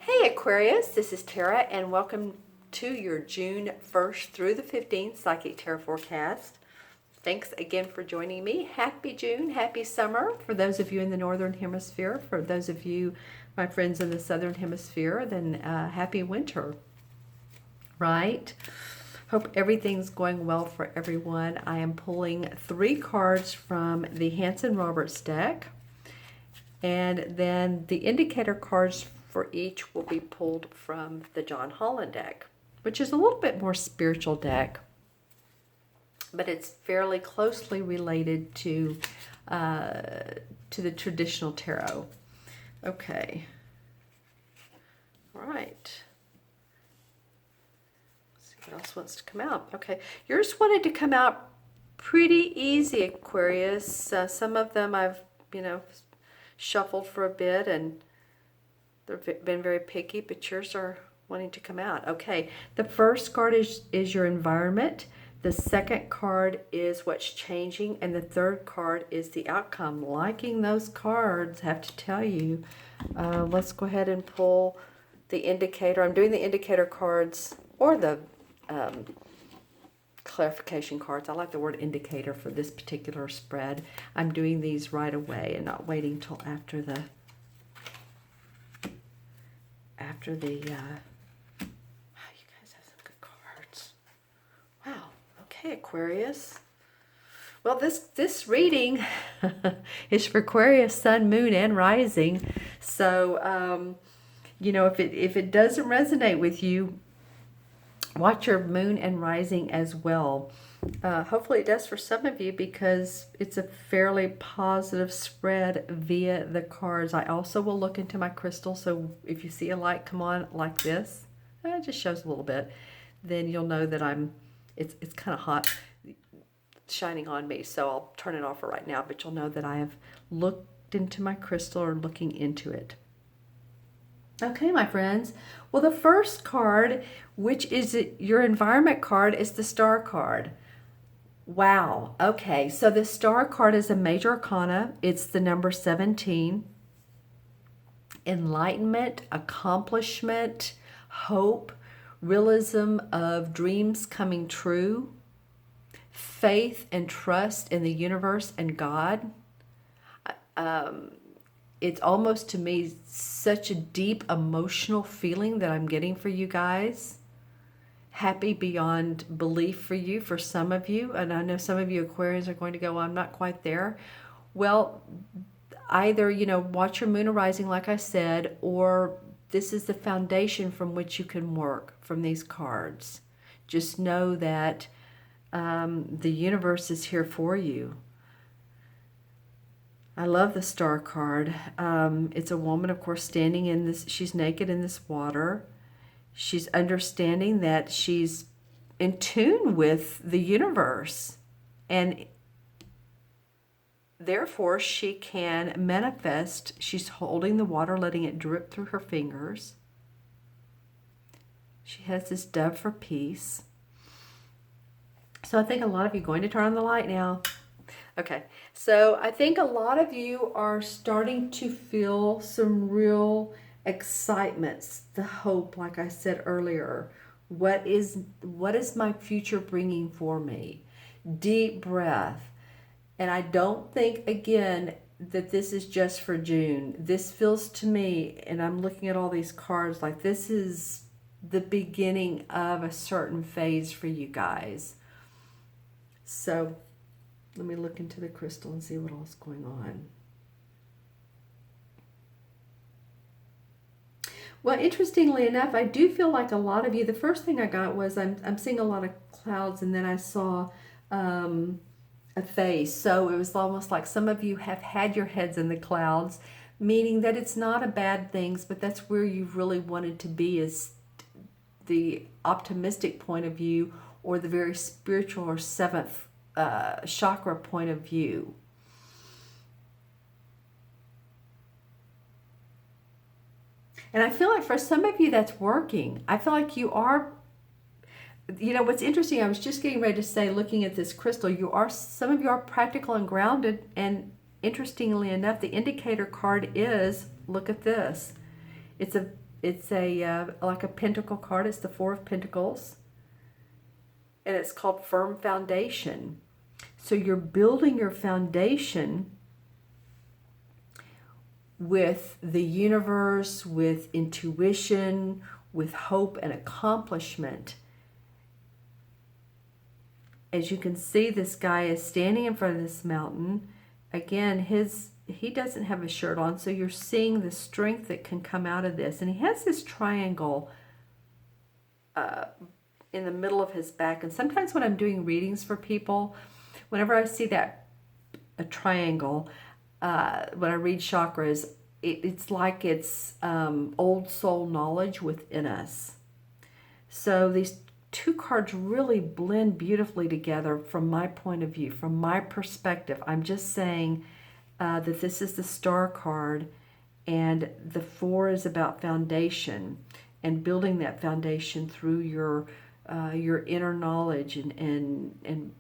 Hey Aquarius, this is Tara and welcome to your June 1st through the 15th Psychic Tarot Forecast. Thanks again for joining me. Happy June, happy summer for those of you in the Northern Hemisphere. For those of you, my friends in the Southern Hemisphere, then happy winter, right? Hope everything's going well for everyone. I am pulling 3 cards from the Hanson Roberts deck. And then the indicator cards for each will be pulled from the John Holland deck, which is a little bit more spiritual deck, but it's fairly closely related to the traditional tarot. Okay. All right. Let's see what else wants to come out. Okay. Yours wanted to come out pretty easy, Aquarius. Some of them I've, shuffled for a bit and they've been very picky, but yours are wanting to come out. Okay, the first card is your environment. The second card is what's changing, and the third card is the outcome. Liking those cards, have to tell you. Let's go ahead and pull the indicator. I'm doing the indicator cards or the clarification cards. I like the word indicator for this particular spread. I'm doing these right away and not waiting till after the you guys have some good cards. Wow. Okay, Aquarius. Well, this reading is for Aquarius, Sun, Moon, and Rising. So, if it doesn't resonate with you, watch your Moon and Rising as well. Hopefully it does for some of you because it's a fairly positive spread via the cards. I also will look into my crystal, so if you see a light come on like this, it just shows a little bit, then you'll know that it's kind of hot shining on me, so I'll turn it off for right now, but you'll know that I have looked into my crystal or looking into it. Okay, my friends. Well, the first card, which is your environment card, is the Star card. Wow. Okay, so the Star card is a major arcana. It's the number 17. Enlightenment, accomplishment, hope, realism of dreams coming true, faith and trust in the universe and God. It's almost to me such a deep emotional feeling that I'm getting for you guys. Happy beyond belief for you, for some of you. And I know some of you Aquarians are going to go, well, I'm not quite there. Well, either, watch your Moon arising, like I said, or this is the foundation from which you can work from these cards. Just know that the universe is here for you. I love the Star card. It's a woman, of course, standing in this, she's naked in this water. She's understanding that she's in tune with the universe, and therefore she can manifest. She's holding the water, letting it drip through her fingers. She has this dove for peace. So I think a lot of you are going to turn on the light now. Okay, so I think a lot of you are starting to feel some real excitements, the hope, like I said earlier. What is my future bringing for me? Deep breath. And I don't think, again, that this is just for June. This feels to me, and I'm looking at all these cards, like this is the beginning of a certain phase for you guys. So let me look into the crystal and see what else is going on. Well, interestingly enough, I do feel like a lot of you, the first thing I got was I'm seeing a lot of clouds, and then I saw a face. So it was almost like some of you have had your heads in the clouds, meaning that it's not a bad thing, but that's where you really wanted to be, is the optimistic point of view, or the very spiritual or seventh chakra point of view. And I feel like for some of you that's working. I feel like you are, what's interesting, I was just getting ready to say, looking at this crystal, some of you are practical and grounded, and interestingly enough, the indicator card is, look at this. It's a It's a like a pentacle card. It's the Four of Pentacles, and it's called Firm Foundation. So you're building your foundation with the universe, with intuition, with hope and accomplishment. As you can see, this guy is standing in front of this mountain. Again, he doesn't have a shirt on, so you're seeing the strength that can come out of this. And he has this triangle in the middle of his back. And sometimes when I'm doing readings for people, whenever I see a triangle, when I read chakras, it's like it's old soul knowledge within us. So these two cards really blend beautifully together from my point of view, from my perspective. I'm just saying that this is the Star card, and the Four is about foundation and building that foundation through your inner knowledge and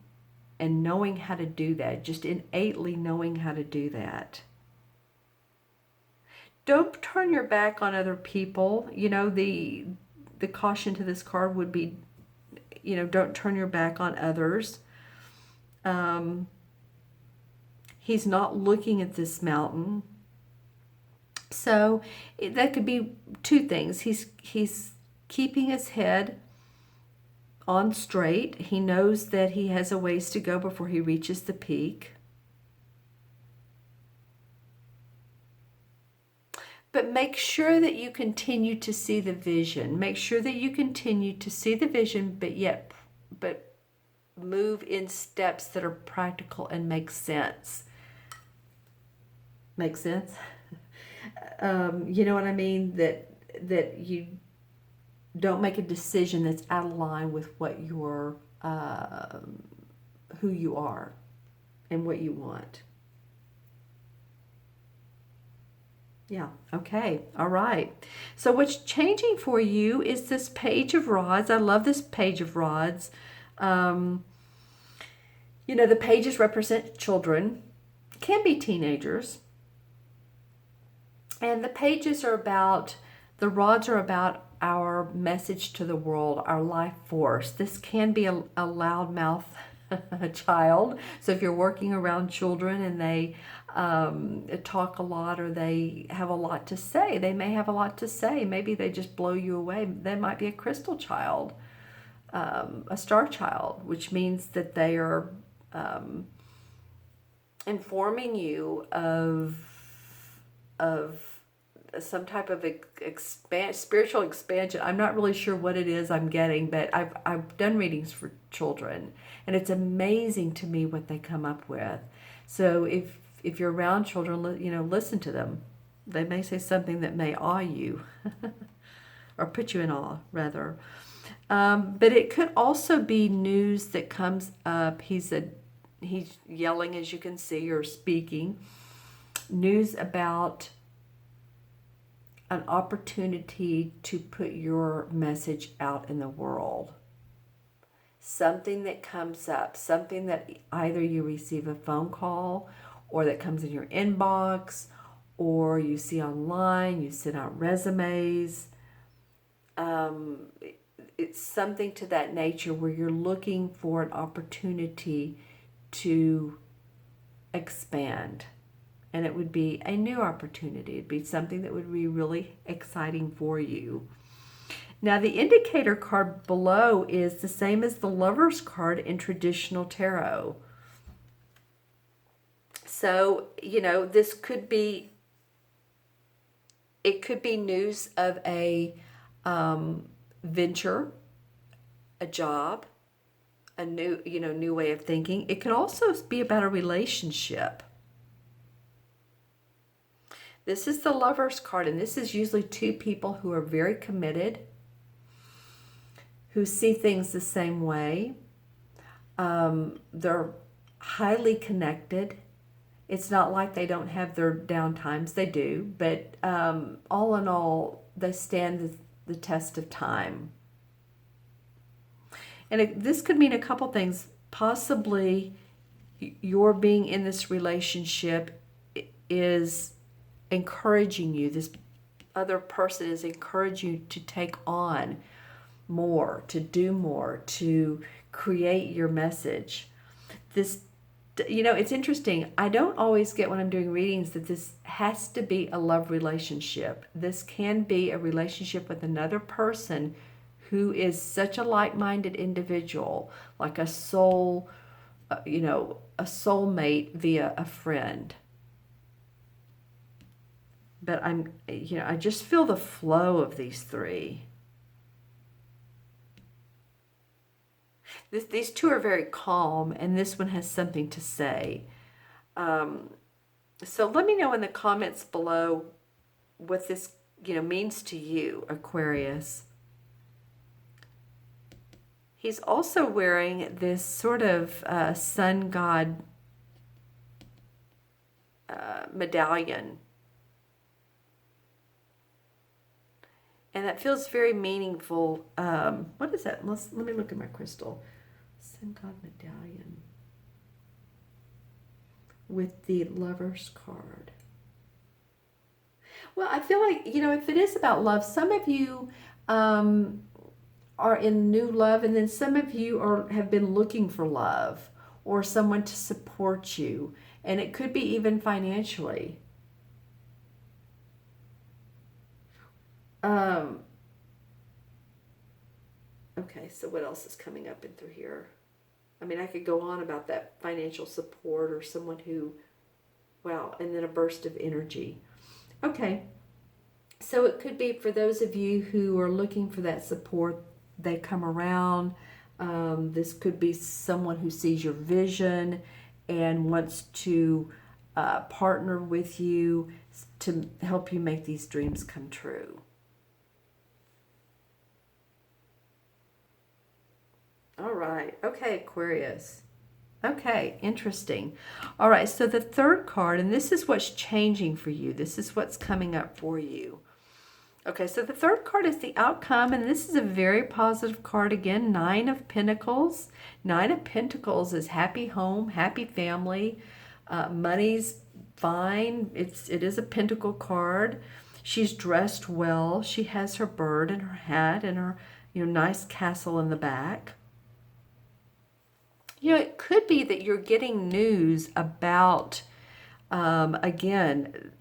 knowing how to do that, just innately knowing how to do that. Don't turn your back on other people. You know, the caution to this card would be, you know, don't turn your back on others. He's not looking at this mountain. So that could be two things. He's keeping his head on straight. He knows that he has a ways to go before he reaches the peak. But make sure that you continue to see the vision. Make sure that you continue to see the vision, but move in steps that are practical and make sense. Make sense? You know what I mean? That you don't make a decision that's out of line with what you're, who you are and what you want. Yeah, okay, all right. So what's changing for you is this Page of Rods. I love this Page of Rods. You know, the pages represent children, can be teenagers. And the pages are about, the rods are about our message to the world, our life force. This can be a loudmouth child. So if you're working around children and they talk a lot or they have a lot to say, they may have a lot to say. Maybe they just blow you away. They might be a crystal child, a star child, which means that they are informing you of some type of spiritual expansion. I'm not really sure what it is I'm getting, but I've done readings for children, and it's amazing to me what they come up with. So if you're around children, you know, listen to them. They may say something that may awe you, or put you in awe, rather. But it could also be news that comes up. He's yelling, as you can see, or speaking. News about an opportunity to put your message out in the world. Something that comes up, something that either you receive a phone call or that comes in your inbox or you see online, you send out resumes. It's something to that nature where you're looking for an opportunity to expand. And it would be a new opportunity. It'd be something that would be really exciting for you. Now, the indicator card below is the same as the Lover's card in traditional tarot. So, you know, this could be, it could be news of a venture, a job, a new way of thinking. It could also be about a relationship. This is the Lover's card, and this is usually two people who are very committed, who see things the same way. They're highly connected. It's not like they don't have their down times. They do, but all in all, they stand the test of time. And this could mean a couple things. Possibly your being in this relationship is encouraging you, this other person is encouraging you to take on more, to do more, to create your message. This, it's interesting. I don't always get when I'm doing readings that this has to be a love relationship. This can be a relationship with another person who is such a like-minded individual, like a soul, a soulmate via a friend. But I just feel the flow of these three. These two are very calm, and this one has something to say. So let me know in the comments below what this, means to you, Aquarius. He's also wearing this sort of sun god medallion. And that feels very meaningful. What is that? Let me look at my crystal. Sun god medallion. With the Lover's card. Well, I feel like, if it is about love, some of you are in new love, and then some of you have been looking for love or someone to support you, and it could be even financially. Okay, so what else is coming up in through here? I mean, I could go on about that financial support or someone who, wow, and then a burst of energy. Okay, so it could be for those of you who are looking for that support, they come around. This could be someone who sees your vision and wants to partner with you to help you make these dreams come true. All right. Okay, Aquarius. Okay, interesting. All right, so the third card, and this is what's changing for you. This is what's coming up for you. Okay, so the third card is the outcome, and this is a very positive card again, 9 of Pentacles. 9 of Pentacles is happy home, happy family. Money's fine. It is a pentacle card. She's dressed well. She has her bird and her hat and her nice castle in the back. It could be that you're getting news about, again,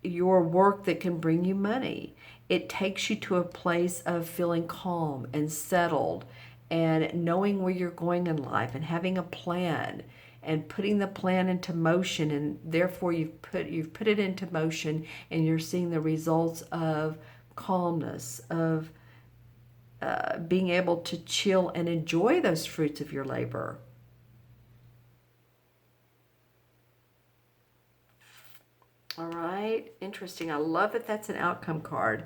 your work that can bring you money. It takes you to a place of feeling calm and settled and knowing where you're going in life and having a plan and putting the plan into motion, and therefore you've put it into motion, and you're seeing the results of calmness, of being able to chill and enjoy those fruits of your labor. All right, interesting. I love that that's an outcome card.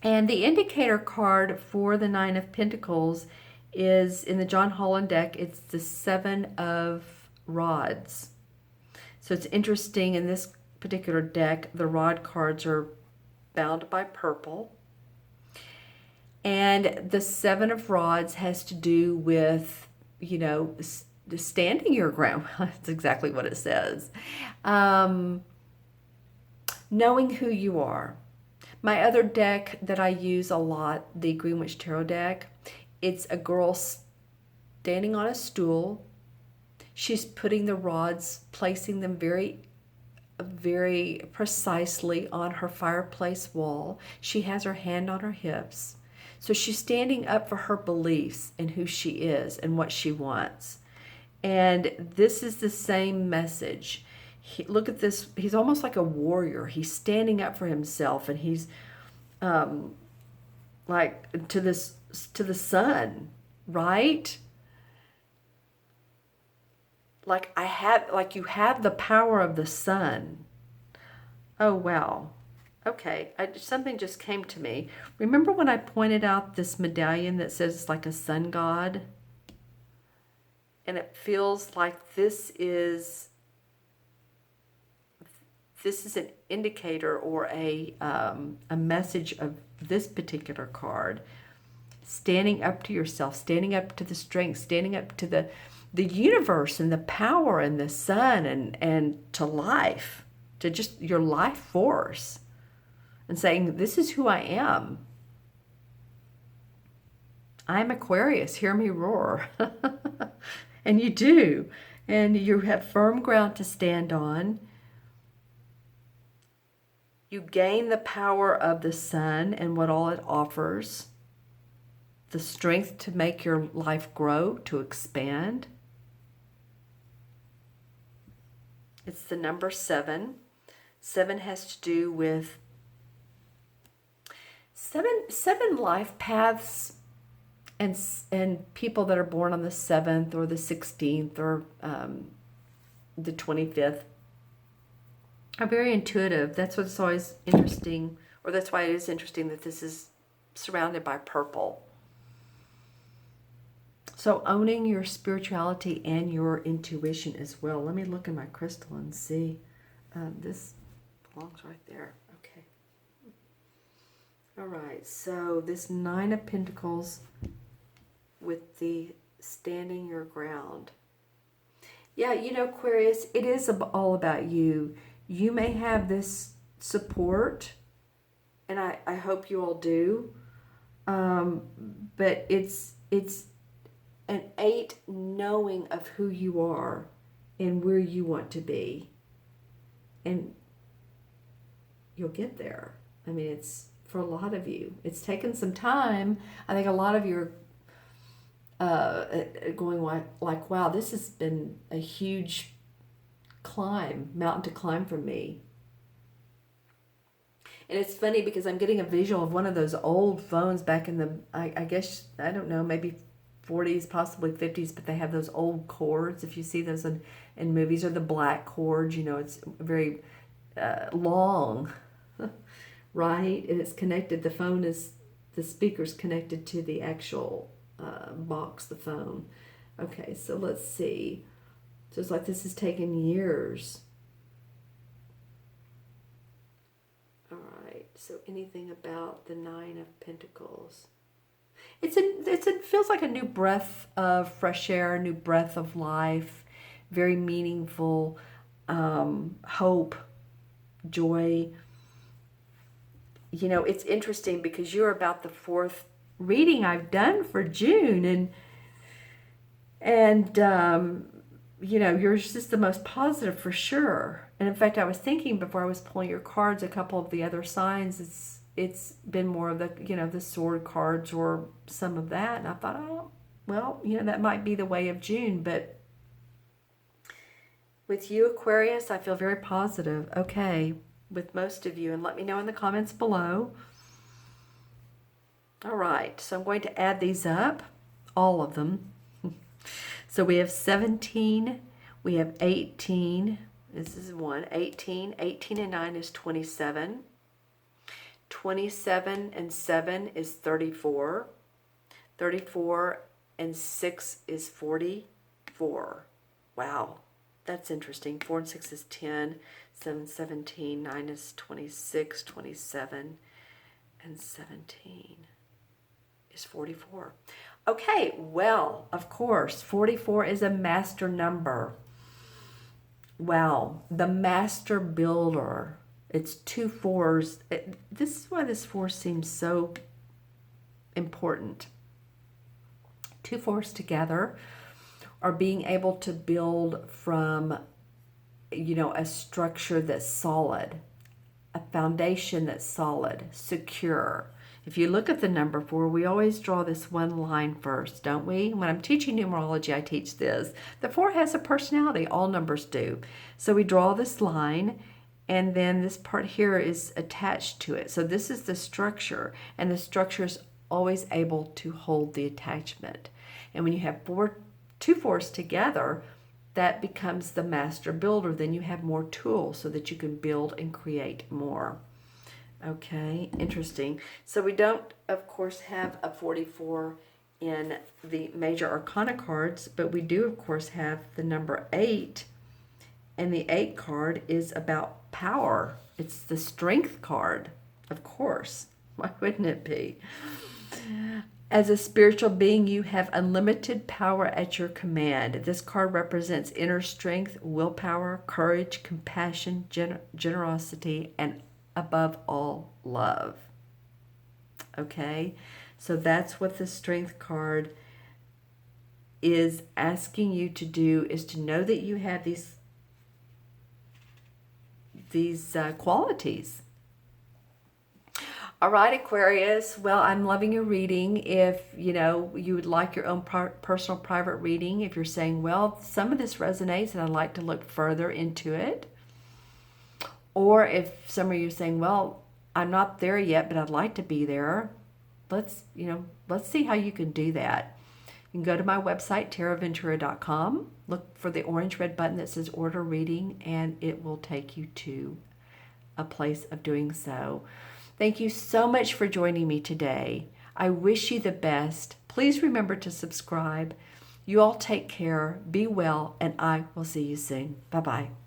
And the indicator card for the 9 of Pentacles is in the John Holland deck. It's the 7 of Rods. So it's interesting, in this particular deck, the rod cards are bound by purple. And the 7 of Rods has to do with, standing your ground. That's exactly what it says. Knowing who you are. My other deck that I use a lot, the Green Witch Tarot deck, it's a girl standing on a stool. She's putting the rods, placing them very, very precisely on her fireplace wall. She has her hand on her hips. So she's standing up for her beliefs and who she is and what she wants. And this is the same message. Look at this. He's almost like a warrior. He's standing up for himself, and he's like to the sun, right? Like you have the power of the sun. Oh, wow. Okay, something just came to me. Remember when I pointed out this medallion that says it's like a sun god? And it feels like this is an indicator or a message of this particular card. Standing up to yourself, standing up to the strength, standing up to the universe and the power and the sun and to life, to just your life force. and saying, this is who I am. I'm Aquarius, hear me roar. And you do. And you have firm ground to stand on. You gain the power of the sun and what all it offers. The strength to make your life grow, to expand. It's the number 7. 7 has to do with seven life paths and people that are born on the 7th or the 16th or the 25th are very intuitive. That's what's always interesting, or that's why it is interesting that this is surrounded by purple. So owning your spirituality and your intuition as well. Let me look in my crystal and see. This belongs right there. Okay. All right. So this 9 of Pentacles with the standing your ground. Yeah, you know, Aquarius, it is all about you. You may have this support, and I hope you all do. But it's an 8 knowing of who you are and where you want to be. And you'll get there. I mean, it's for a lot of you. It's taken some time. I think a lot of you are going like, wow, this has been a huge mountain to climb for me. And it's funny because I'm getting a visual of one of those old phones back in the, I guess, I don't know, maybe 40s, possibly 50s, but they have those old cords. If you see those in movies, or the black cords, you know, it's very long, right? And it's connected, the phone is, the speaker's connected to the actual box, the phone. Okay, so let's see. So it's like this has taken years. All right, so anything about the 9 of Pentacles? It feels like a new breath of fresh air, a new breath of life, very meaningful, hope, joy. You know, it's interesting because you're about the 4th reading I've done for June, and you know, yours is the most positive for sure. And in fact, I was thinking before I was pulling your cards, a couple of the other signs, it's been more of the, you know, the sword cards or some of that. And I thought, oh, well, you know, that might be the way of June. But with you, Aquarius, I feel very positive. Okay, with most of you. And let me know in the comments below. All right, so I'm going to add these up, all of them. So we have 17, we have 18, this is 1, 18, 18 and 9 is 27, 27 and 7 is 34, 34 and 6 is 44. Wow, that's interesting. 4 and 6 is 10, 7, 17, 9 is 26, 27, and 17 is 44. Okay, well, of course, 44 is a master number. Wow, the master builder. It's 2 4s. This is why this 4 seems so important. 2 4s together are being able to build from, you know, a structure that's solid, a foundation that's solid, secure. If you look at the number 4, we always draw this one line first, don't we? When I'm teaching numerology, I teach this. The 4 has a personality. All numbers do. So we draw this line, and then this part here is attached to it. So this is the structure, and the structure is always able to hold the attachment. And when you have 2 4s together, that becomes the master builder. Then you have more tools so that you can build and create more. Okay, interesting. So we don't, of course, have a 44 in the major arcana cards, but we do, of course, have the number 8. And the 8 card is about power. It's the strength card, of course. Why wouldn't it be? As a spiritual being, you have unlimited power at your command. This card represents inner strength, willpower, courage, compassion, generosity, and above all, love. Okay? So that's what the Strength card is asking you to do, is to know that you have these qualities. All right, Aquarius. Well, I'm loving your reading. If you would like your own personal private reading, if you're saying, well, some of this resonates and I'd like to look further into it, or if some of you are saying, well, I'm not there yet, but I'd like to be there, let's see how you can do that. You can go to my website, taroventura.com, look for the orange red button that says order reading, and it will take you to a place of doing so. Thank you so much for joining me today. I wish you the best. Please remember to subscribe. You all take care, be well, and I will see you soon. Bye-bye.